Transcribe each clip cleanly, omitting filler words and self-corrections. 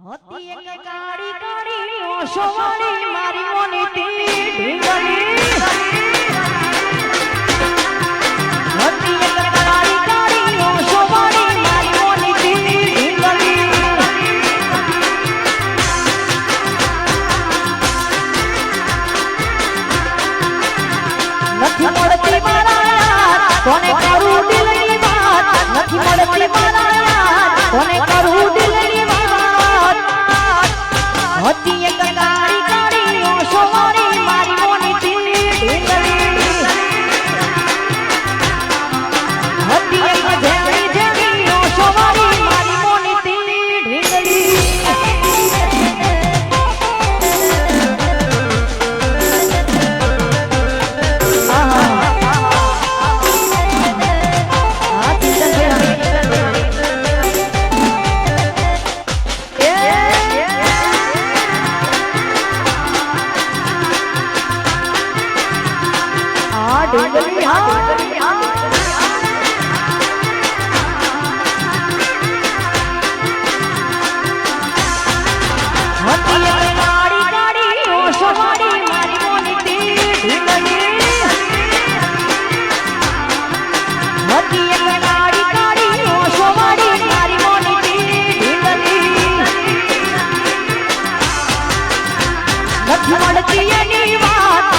હતી એક કાળી કાળી ઓશોવાળી મારી મોની ઢીંગલી હતી એક કાળી કાળી ઓશોવાળી મારી મોની ઢીંગલી નથી મળતી મારા યાર કોને કરું દિલની વાત નથી મળતી મારા યાર કોને કરું દિલની વાત હતી એક કાળી કાળી ઓશોવાળી મારી મોની ઢીંગલી હતી એક ઝેરી ઝેરી ઓશોવાળી મારી મોની ઢીંગલી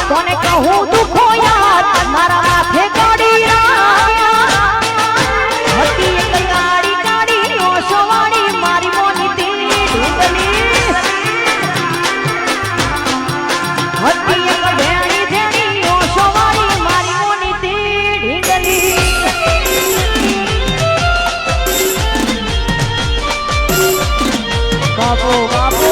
કોને કહું દુખો યાદ મારા માથે કાઢી હતી એક કાળી કાળી ઓશોવાળી મારી મોની ઢીંગલી હતી એક ભેણી ભેણી ઓશોવાળી મારી મોની ઢીંગલી બાબો બાબો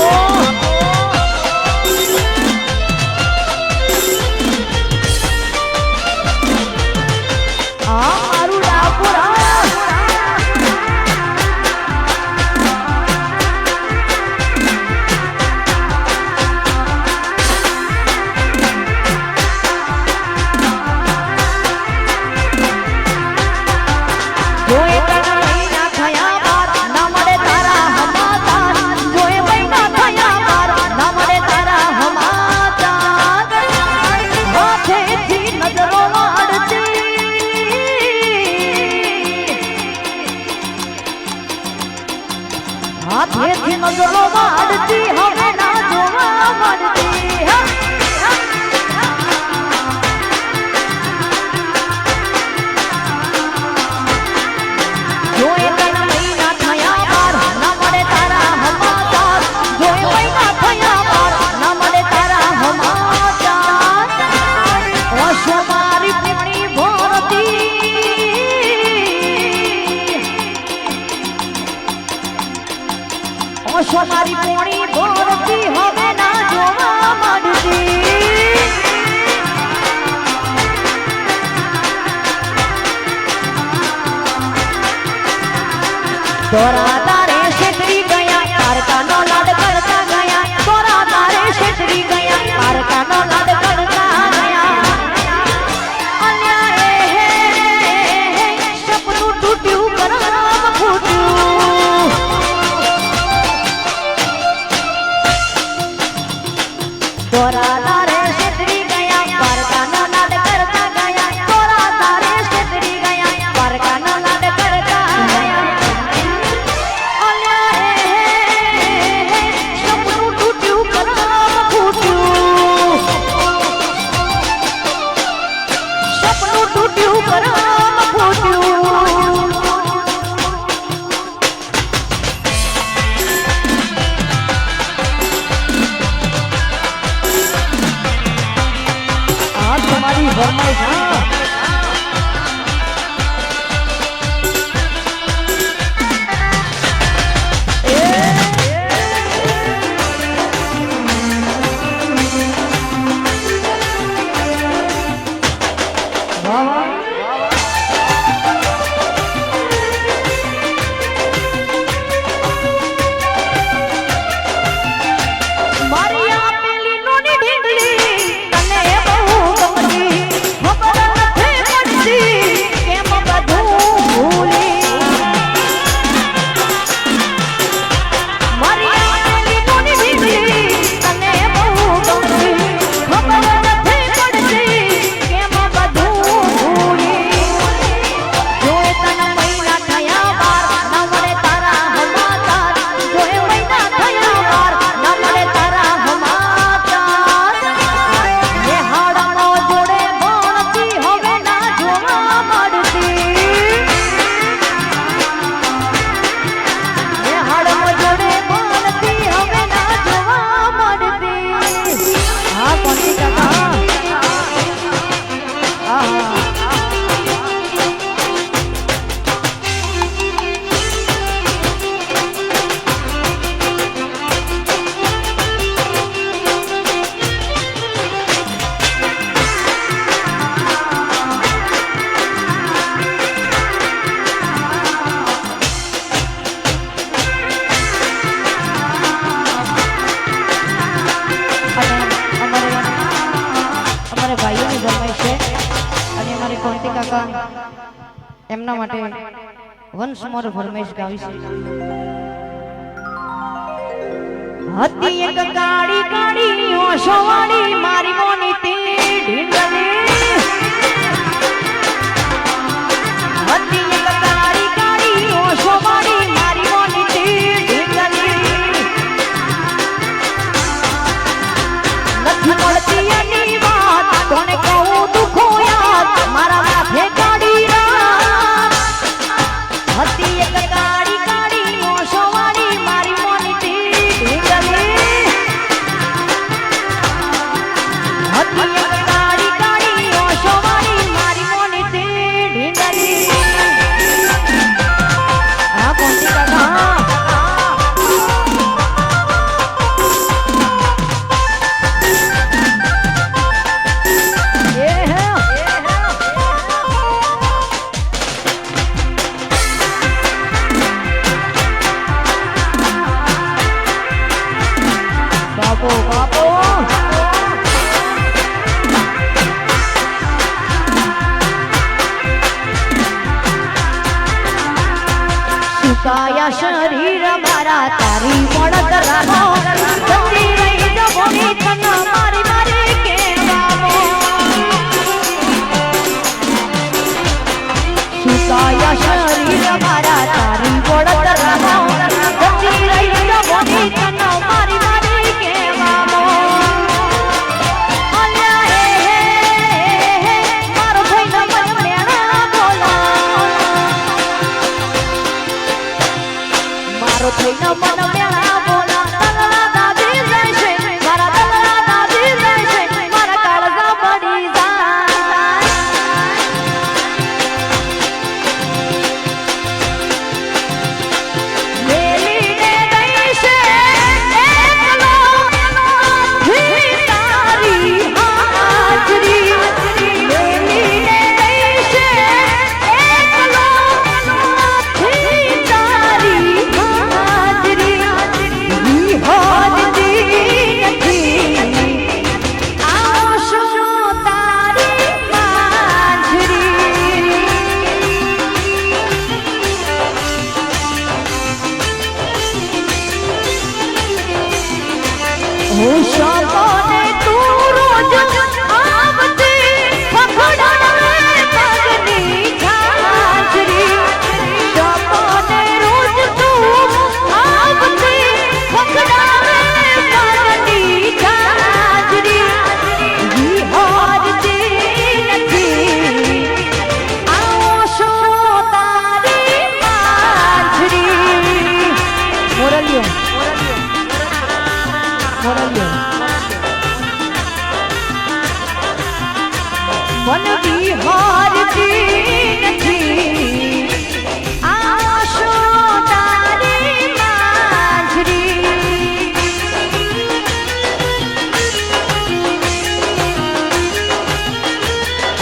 હાથેથી નજરો વાળતી હવે ના જોવા મળતી જો એક મહિના થયા બાર ના મળે તારા સમાચાર જો મહિના થયા બાર ના મળે તારા સમાચાર ઓશો મારી પૂણી ભરતી ઓશો મારી પૂણી ભરતી હવે ના જોવા મળતી દોરા તારે છેતરી ગયા પારકાનો લાડ કરતા ગયા દોરા તારે છેતરી ગયા પારકાનો લાડ કરતા ગયા અન્યાય સપનું તૂટ્યું કરામ ફૂટ્યું દોરા તારે છેતરી ગયા પારકાનો લાડ કરતા ગયા દોરા તારે છેતરી ગયા પારકાનો લાડ કરતા ગયા સપનું તૂટ્યું કરામ ફૂટ્યું સપનું તૂટ્યું કરામ ફૂટ્યું કાકા એમના માટે વંશ મોર ફરમાઈશ ગાવી છે. હતી એક કાળી કાળી ઓશોવાળી મારી મોની તે ઢીંગલી. હતી એક કાળી કાળી ઓશોવાળી મારી મોની તે ઢીંગલી. નથી મળતી એની વાત કોને કહું દુખો યાદ મારા માથે કાઢી રાત. હતી એક કાળી કાળી ઓશોવાળી મારી મોની તે ઢીંગલી. હતી એક કાળી કાળી ઓશોવાળી મારી મોની તે ઢીંગલી. આ કોણથી કાકા સુકાયા શરીર મારા તારી મળત રામો જતી રહી જમોની તન મારી મારી કેવામો. સુકાયા શરીર મારા તારી મળત રામો જતી રહી જમોની તન મારી મારી કેવામો. મારો થઈને મન મેણા બોલા મારો થઈને મન મેળા બોલા તલલા દાદી જાય છે મારા તલલા દાદી જાય છે મારા કાળજા પડી જાય. મેલીને ગઈ છે એકલો થી તારી હાજરી. મેલીને ગઈ છે એકલો થી તારી હાજરી. શોકોને તું રોજ આવતી પકડાવે પગની છાજરી. શોકોને રોજ તું આવતી પકડાવે પગની છાજરી. વિહોરતી નથી આવો શો તારી માજરી. મોરલિયો મન વિહારતી નથી આશો તારી માજરી.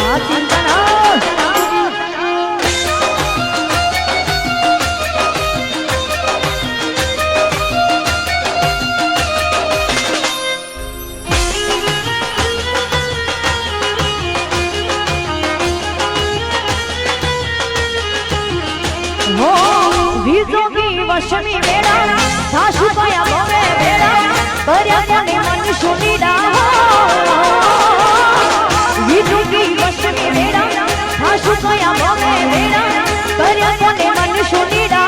આ ચિંતન વશમી વેડા સાસુ કયા ગમે વેડા કર્યા કોને મન સુનીડા. વિજુકી વશમી વેડા સાસુ કયા ગમે વેડા કર્યા કોને મન સુનીડા.